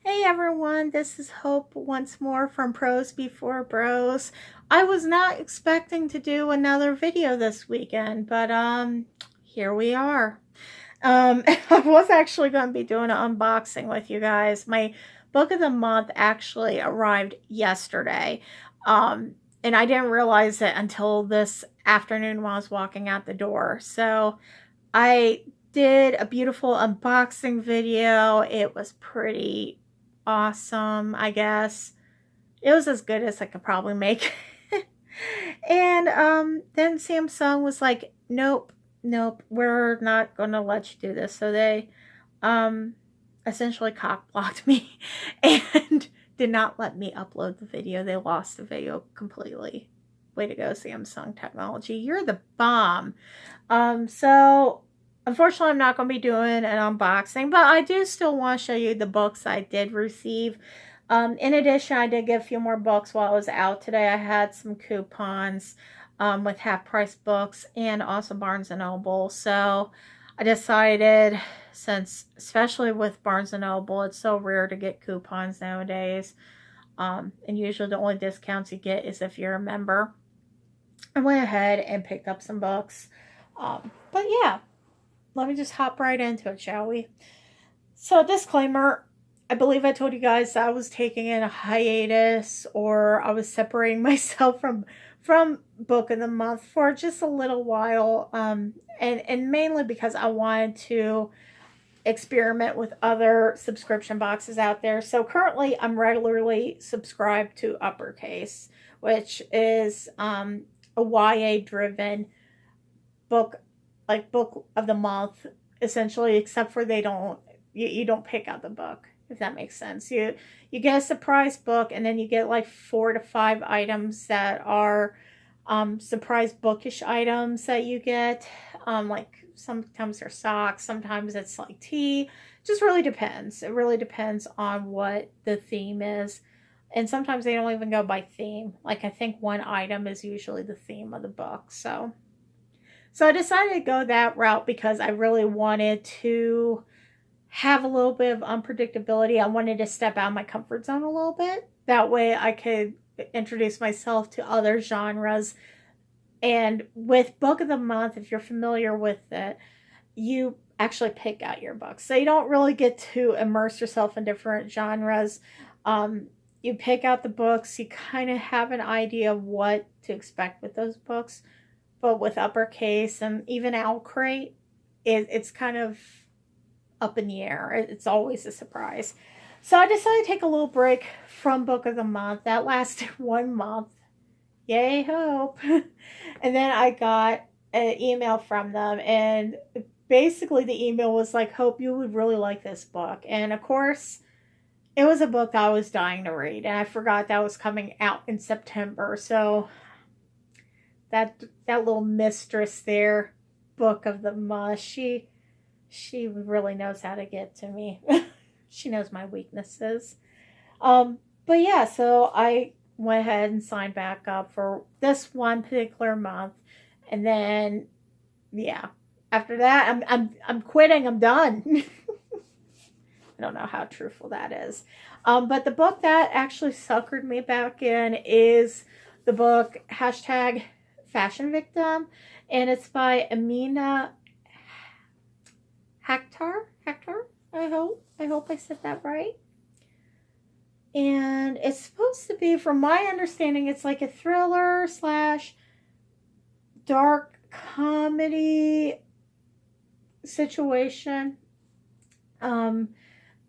Hey everyone, this is Hope once more from Pros Before Bros. I was not expecting to do another video this weekend, but here we are. I was actually going to be doing an unboxing with you guys. My book of the month actually arrived yesterday. And I didn't realize it until this afternoon while I was walking out the door. So I did a beautiful unboxing video. It was pretty awesome, I guess. It was as good as I could probably make. And then Samsung was like, nope, nope, we're not going to let you do this. So they um, essentially cock blocked me and did not let me upload the video. They lost the video completely. Way to go, Samsung Technology. You're the bomb. So unfortunately, I'm not going to be doing an unboxing, but I do still want to show you the books I did receive. In addition, I did get a few more books while I was out today. I had some coupons with half-price books and also Barnes & Noble. So I decided, since especially with Barnes & Noble, it's so rare to get coupons nowadays. And usually the only discounts you get is if you're a member. I went ahead and picked up some books. But yeah, let me just hop right into it, shall we? So, disclaimer, I believe I told you guys that I was taking in a hiatus, or I was separating myself from Book of the Month for just a little while, and mainly because I wanted to experiment with other subscription boxes out there. So currently I'm regularly subscribed to Uppercase, which is a YA driven book, like book of the month, essentially, except for you don't pick out the book, if that makes sense. You get a surprise book, and then you get like 4 to 5 items that are surprise bookish items that you get. Like sometimes they're socks, sometimes it's like tea. It just really depends. It really depends on what the theme is. And sometimes they don't even go by theme. Like, I think one item is usually the theme of the book. So I decided to go that route because I really wanted to have a little bit of unpredictability. I wanted to step out of my comfort zone a little bit. That way I could introduce myself to other genres. And with Book of the Month, if you're familiar with it, you actually pick out your books. So you don't really get to immerse yourself in different genres. You pick out the books, you kind of have an idea of what to expect with those books. But with Uppercase and even Owlcrate, it's kind of up in the air. It's always a surprise. So I decided to take a little break from Book of the Month. That lasted 1 month. Yay, hope. And then I got an email from them, and basically the email was like, Hope, you would really like this book. And of course, it was a book I was dying to read, and I forgot that was coming out in September. So that little mistress there, Book of the Month, she really knows how to get to me. She knows my weaknesses. But yeah, so I went ahead and signed back up for this one particular month, and then yeah, after that I'm quitting. I'm done. I don't know how truthful that is. But the book that actually suckered me back in is the book hashtag Fashion Victim, and it's by Amina Hector. I hope I said that right. And it's supposed to be, from my understanding, it's like a thriller slash dark comedy situation. And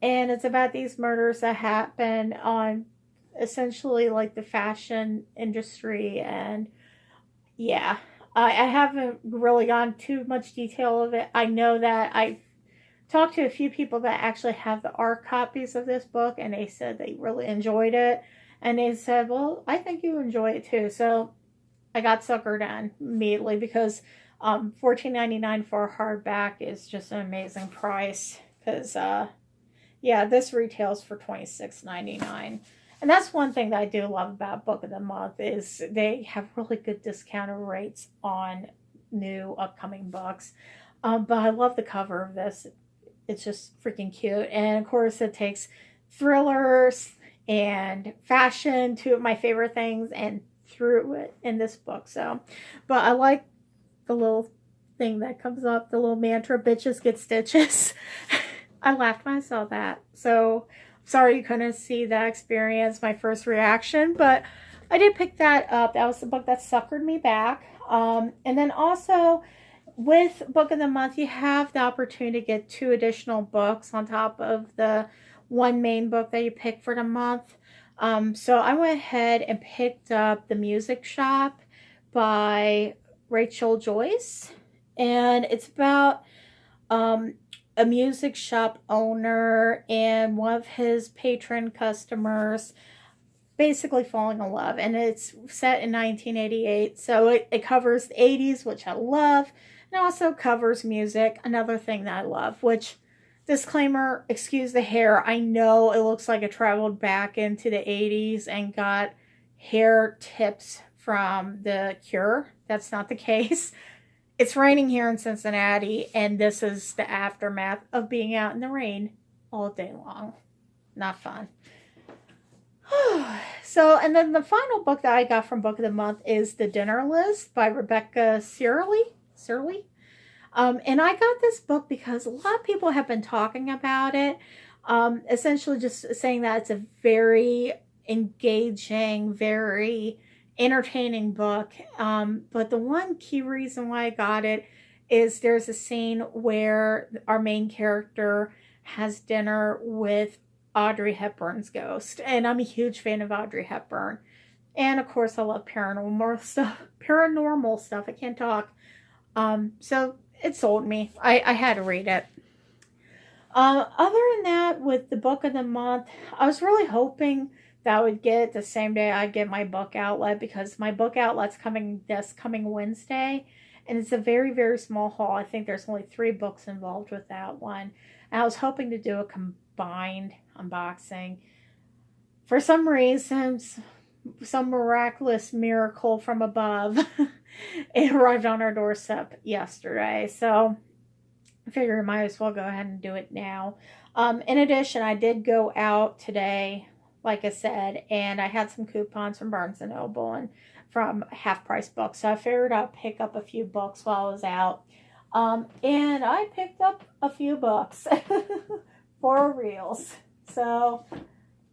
it's about these murders that happen on essentially like the fashion industry. And yeah, I haven't really gone too much detail of it. I know that I've talked to a few people that actually have the ARC copies of this book, and they said they really enjoyed it. And they said, well, I think you enjoy it too. So I got suckered in immediately because $14.99 for a hardback is just an amazing price. Because, yeah, this retails for $26.99. And that's one thing that I do love about Book of the Month is they have really good discounted rates on new upcoming books. But I love the cover of this. It's just freaking cute. And of course, it takes thrillers and fashion, two of my favorite things, and threw it in this book. So, but I like the little thing that comes up, the little mantra, bitches get stitches. I laughed when I saw that. So sorry you couldn't see that experience, my first reaction, but I did pick that up. That was the book that suckered me back. And then also with Book of the Month, you have the opportunity to get 2 additional books on top of the one main book that you pick for the month. So I went ahead and picked up The Music Shop by Rachel Joyce. And it's about a music shop owner and one of his patron customers basically falling in love. And it's set in 1988. So it covers the 80s, which I love. And also covers music, another thing that I love, which, disclaimer, excuse the hair. I know it looks like I traveled back into the 80s and got hair tips from The Cure. That's not the case. It's raining here in Cincinnati, and this is the aftermath of being out in the rain all day long. Not fun. So, and then the final book that I got from Book of the Month is The Dinner List by Rebecca Searley. And I got this book because a lot of people have been talking about it. Essentially just saying that it's a very engaging, very entertaining book. But the one key reason why I got it is there's a scene where our main character has dinner with Audrey Hepburn's ghost. And I'm a huge fan of Audrey Hepburn. And of course I love paranormal stuff. I can't talk. So it sold me. I had to read it. Other than that, with the Book of the Month, I was really hoping that I would get it the same day I get my book outlet, because my book outlet's coming this coming Wednesday, and it's a very, very small haul. I think there's only 3 books involved with that one. And I was hoping to do a combined unboxing. For some reasons, some miraculous miracle from above, it arrived on our doorstep yesterday. So I figured I might as well go ahead and do it now. In addition, I did go out today, like I said, and I had some coupons from Barnes & Noble and from Half Price Books. So I figured I'd pick up a few books while I was out. And I picked up a few books for reals. So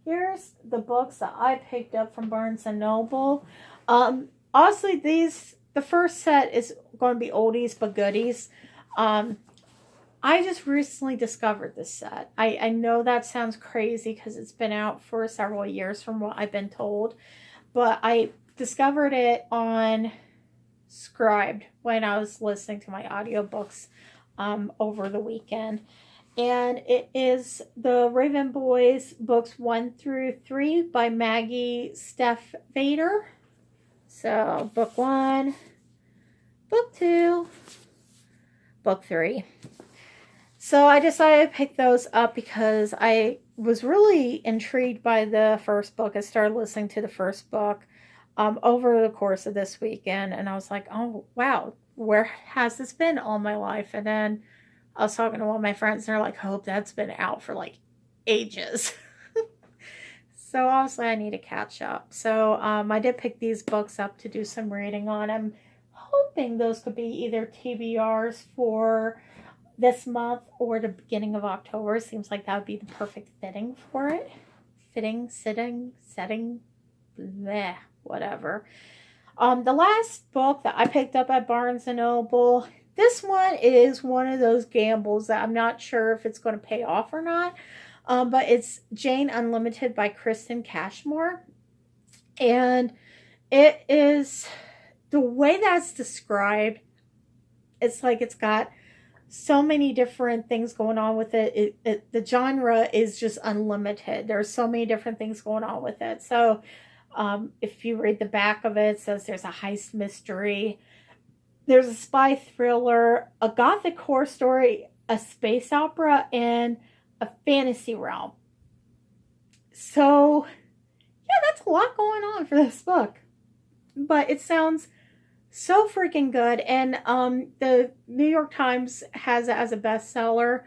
here's the books that I picked up from Barnes & Noble. Honestly, the first set is going to be oldies but goodies. I just recently discovered this set. I know that sounds crazy because it's been out for several years from what I've been told. But I discovered it on Scribd when I was listening to my audiobooks over the weekend. And it is the Raven Boys books 1 through 3 by Maggie Steph Vader. So book 1, book 2, book 3. So I decided to pick those up because I was really intrigued by the first book. I started listening to the first book over the course of this weekend. And I was like, oh, wow, where has this been all my life? And then I was talking to one of my friends, and they're like, hope that's been out for like ages. So obviously I need to catch up. So I did pick these books up to do some reading on. I'm hoping those could be either TBRs for this month or the beginning of October. Seems like that would be the perfect fitting for it. Fitting, sitting, setting, bleh, whatever. The last book that I picked up at Barnes & Noble, this one is one of those gambles that I'm not sure if it's going to pay off or not. But it's Jane Unlimited by Kristen Cashmore. And it is, the way that's described, it's like it's got so many different things going on with it. The genre is just unlimited. There's so many different things going on with it. So if you read the back of it, it says there's a heist mystery, there's a spy thriller, a gothic horror story, a space opera, and a fantasy realm. So yeah, that's a lot going on for this book. But it sounds so freaking good. And the New York Times has it as a bestseller.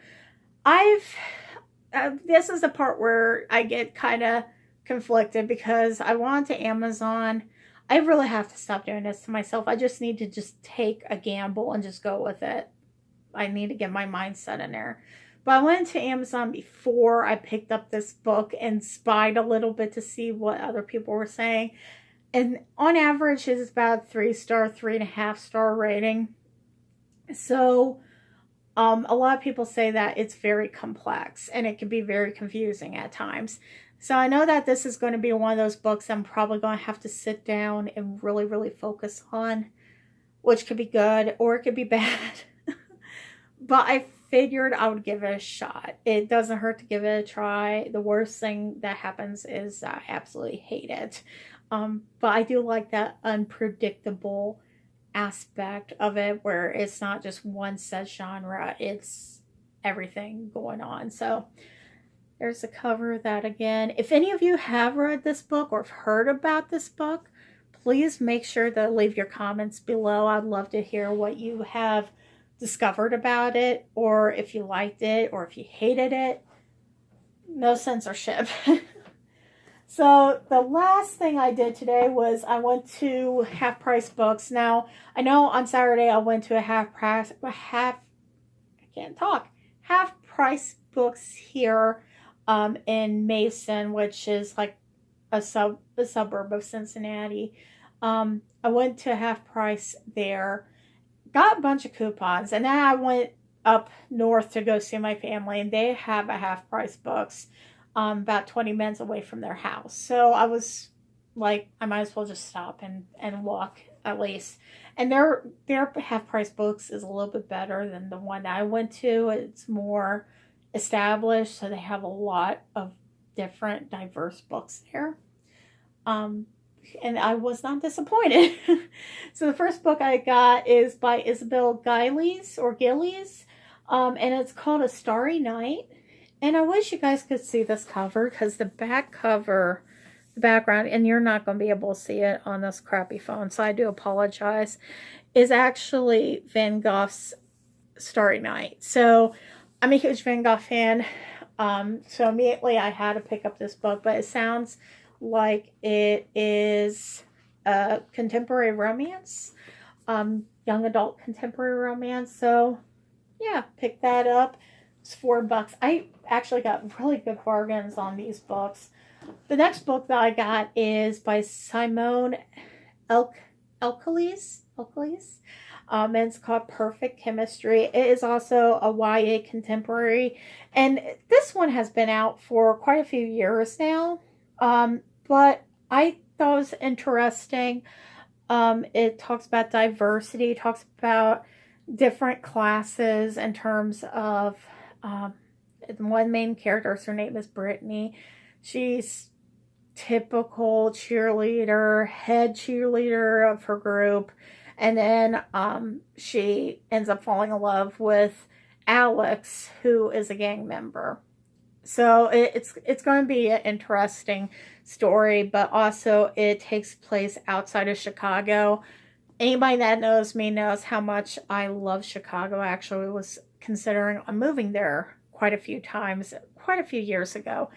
I've this is the part where I get kind of conflicted because I want to Amazon. I really have to stop doing this to myself. I just need to just take a gamble and just go with it. I need to get my mindset in there. But I went to Amazon before I picked up this book and spied a little bit to see what other people were saying. And on average, it's about 3-star, 3.5-star rating. So a lot of people say that it's very complex and it can be very confusing at times. So I know that this is going to be one of those books I'm probably going to have to sit down and really, really focus on, which could be good or it could be bad. But I figured I would give it a shot. It doesn't hurt to give it a try. The worst thing that happens is I absolutely hate it. But I do like that unpredictable aspect of it where it's not just one set genre, it's everything going on. So there's the cover of that again. If any of you have read this book or have heard about this book, please make sure to leave your comments below. I'd love to hear what you have discovered about it, or if you liked it, or if you hated it. No censorship. So the last thing I did today was I went to Half Price Books. Now, I know on Saturday I went to a Half Price Books here in Mason, which is like a suburb of Cincinnati. I went to Half Price there, got a bunch of coupons, and then I went up north to go see my family, and they have a Half Price Books about 20 minutes away from their house. So I was like, I might as well just stop and walk at least. And their Half Price Books is a little bit better than the one I went to. It's more established, so they have a lot of different diverse books there. And I was not disappointed. So the first book I got is by Isabel Gillies, and it's called A Starry Night. And I wish you guys could see this cover, because the back cover, the background, and you're not going to be able to see it on this crappy phone, so I do apologize, is actually Van Gogh's Starry Night. So I'm a huge Van Gogh fan, so immediately I had to pick up this book, but it sounds like it is a contemporary romance, young adult contemporary romance. So yeah, pick that up. It's $4. I actually got really good bargains on these books. The next book that I got is by Simone Elkeles. And it's called Perfect Chemistry. It is also a YA contemporary, and this one has been out for quite a few years now. But I thought it was interesting. It talks about diversity, talks about different classes in terms of one main character, her name is Brittany. She's typical cheerleader, head cheerleader of her group. And then she ends up falling in love with Alex, who is a gang member. So it's going to be an interesting story, but also it takes place outside of Chicago. Anybody that knows me knows how much I love Chicago. I actually was considering moving there quite a few times, quite a few years ago.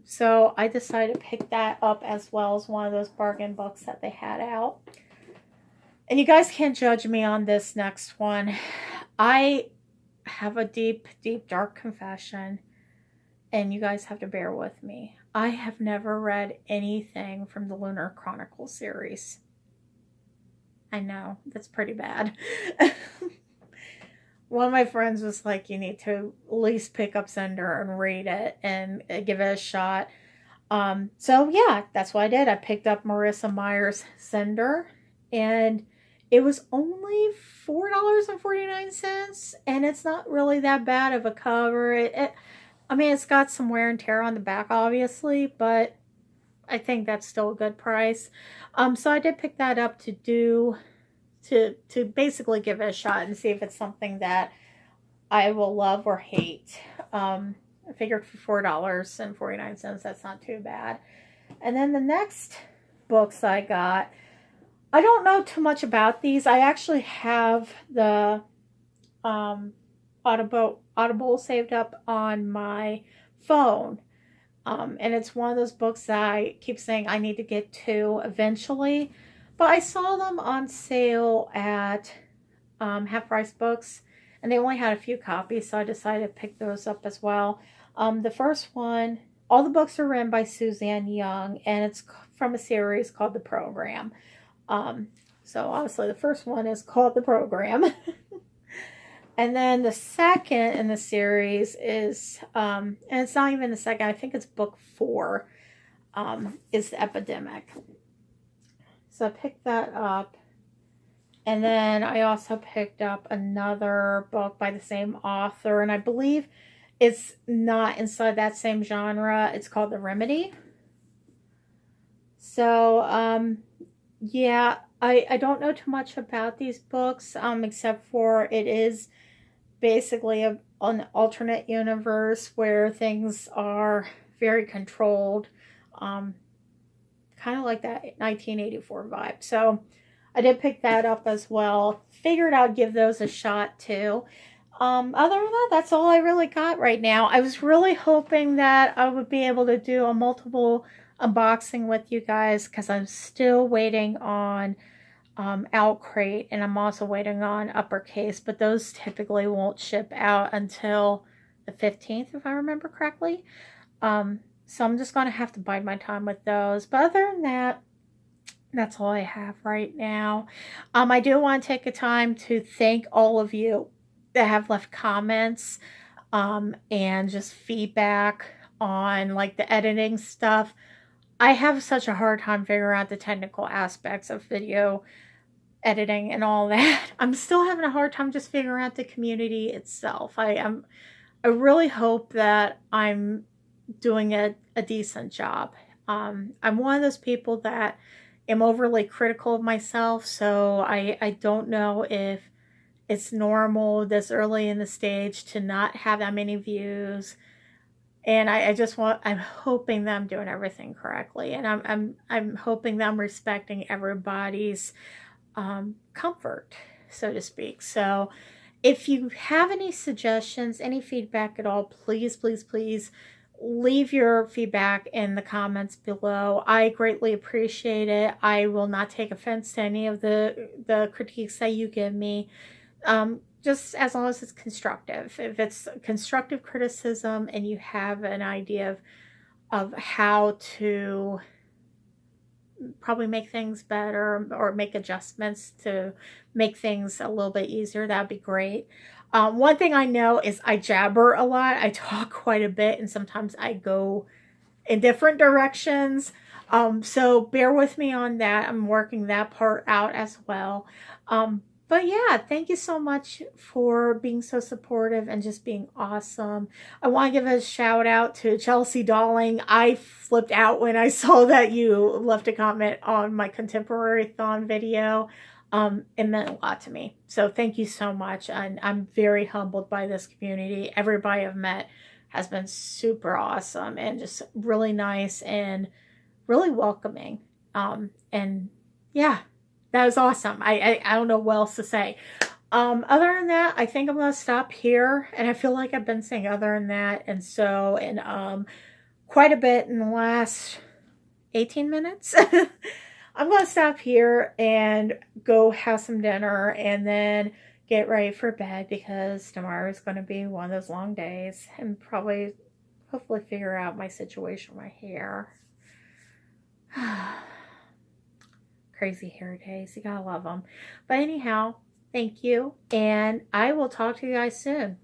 So I decided to pick that up as well as one of those bargain books that they had out. And you guys can't judge me on this next one. I have a deep, deep, dark confession, and you guys have to bear with me. I have never read anything from the Lunar Chronicles series. I know, that's pretty bad. One of my friends was like, you need to at least pick up Cinder and read it and give it a shot. So yeah, that's what I did. I picked up Marissa Meyer's Cinder, and it was only $4.49, and it's not really that bad of a cover. I mean, it's got some wear and tear on the back, obviously, but I think that's still a good price. So I did pick that up to basically give it a shot and see if it's something that I will love or hate. I figured for $4.49, that's not too bad. And then the next books I got, I don't know too much about these. I actually have the Audible saved up on my phone. And it's one of those books that I keep saying I need to get to eventually. But I saw them on sale at Half Price Books, and they only had a few copies, so I decided to pick those up as well. The first one, all the books are written by Suzanne Young, and it's from a series called The Program. So obviously the first one is called The Program. And then the second in the series is, and it's not even the second, I think it's book 4, is The Epidemic. So I picked that up. And then I also picked up another book by the same author, and I believe it's not inside that same genre. It's called The Remedy. So, yeah, I don't know too much about these books, except for it is basically an alternate universe where things are very controlled, kind of like that 1984 vibe. So I did pick that up as well. Figured I'd give those a shot too. Other than that, that's all I really got right now. I was really hoping that I would be able to do a multiple unboxing with you guys, because I'm still waiting on Outcrate, and I'm also waiting on Uppercase, but those typically won't ship out until the 15th, if I remember correctly. So I'm just going to have to bide my time with those. But other than that, that's all I have right now. I do want to take a time to thank all of you that have left comments and just feedback on like the editing stuff. I have such a hard time figuring out the technical aspects of video editing and all that. I'm still having a hard time just figuring out the community itself. I really hope that I'm doing a decent job. I'm one of those people that am overly critical of myself, so I don't know if it's normal this early in the stage to not have that many views. And I'm hoping that I'm doing everything correctly, and I'm hoping that I'm respecting everybody's comfort, so to speak. So if you have any suggestions, any feedback at all, please leave your feedback in the comments below. I greatly appreciate it. I will not take offense to any of the critiques that you give me, just as long as it's constructive. If it's constructive criticism and you have an idea of how to probably make things better or make adjustments to make things a little bit easier, that'd be great. One thing I know is I jabber a lot. I talk quite a bit, and sometimes I go in different directions. So bear with me on that. I'm working that part out as well. But yeah, thank you so much for being so supportive and just being awesome. I want to give a shout out to Chelsea Darling. I flipped out when I saw that you left a comment on my Contemporary-thon video. It meant a lot to me. So thank you so much. And I'm very humbled by this community. Everybody I've met has been super awesome and just really nice and really welcoming. And yeah, that was awesome. I don't know what else to say. Other than that, I think I'm going to stop here. And I feel like I've been saying other than that. And so, quite a bit in the last 18 minutes. I'm going to stop here and go have some dinner and then get ready for bed, because tomorrow is going to be one of those long days, and probably, hopefully figure out my situation with my hair. Crazy hair days. You gotta love them. But anyhow, thank you. And I will talk to you guys soon.